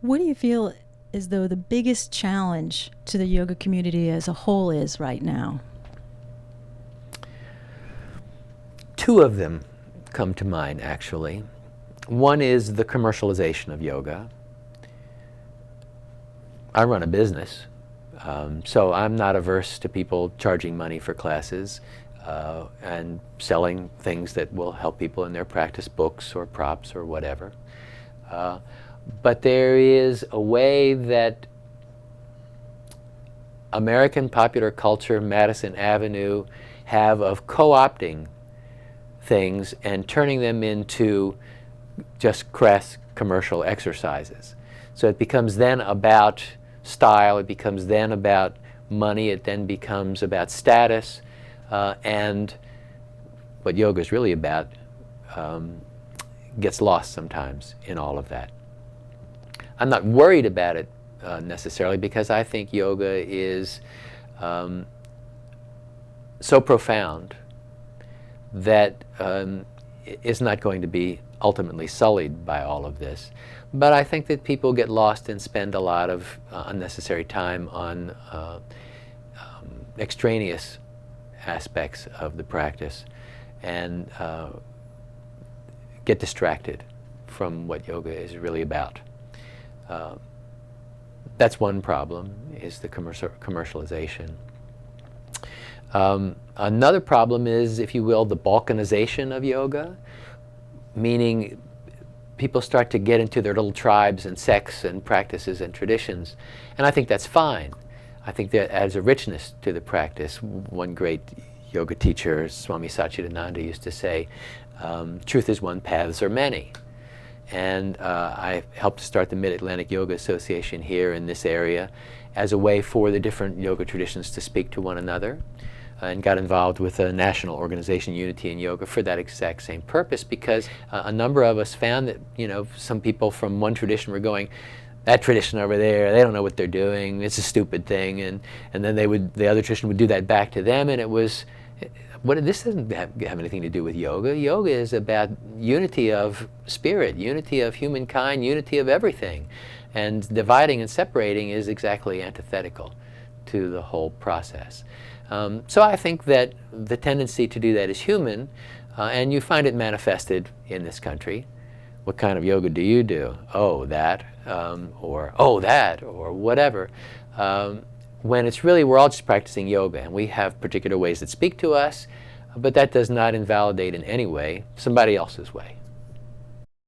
What do you feel as though the biggest challenge to the yoga community as a whole is right now? Two of them come to mind, actually. One is the commercialization of yoga. I run a business, so I'm not averse to people charging money for classes and selling things that will help people in their practice, books or props or whatever. But there is a way that American popular culture, Madison Avenue, have of co-opting things and turning them into just crass commercial exercises. So it becomes then about style, it becomes then about money, it then becomes about status, and what yoga is really about gets lost sometimes in all of that. I'm not worried about it necessarily, because I think yoga is so profound that it's not going to be ultimately sullied by all of this. But I think that people get lost and spend a lot of unnecessary time on extraneous aspects of the practice and get distracted from what yoga is really about. That's one problem, is the commercialization. Another problem is, if you will, the balkanization of yoga, meaning people start to get into their little tribes and sects and practices and traditions. And I think that's fine. I think that adds a richness to the practice. One great yoga teacher, Swami Satchidananda, used to say, truth is one, paths are many. And I helped start the Mid-Atlantic Yoga Association here in this area as a way for the different yoga traditions to speak to one another, and got involved with a national organization, Unity in Yoga, for that exact same purpose, because a number of us found that, some people from one tradition were going, that tradition over there, they don't know what they're doing, it's a stupid thing, and then the other tradition would do that back to them, and it was, this doesn't have anything to do with yoga. Yoga is about unity of spirit, unity of humankind, unity of everything. And dividing and separating is exactly antithetical to the whole process. So I think that the tendency to do that is human, and you find it manifested in this country. What kind of yoga do you do? Oh, that, or oh, that, or whatever. When it's really, we're all just practicing yoga, and we have particular ways that speak to us, but that does not invalidate in any way somebody else's way.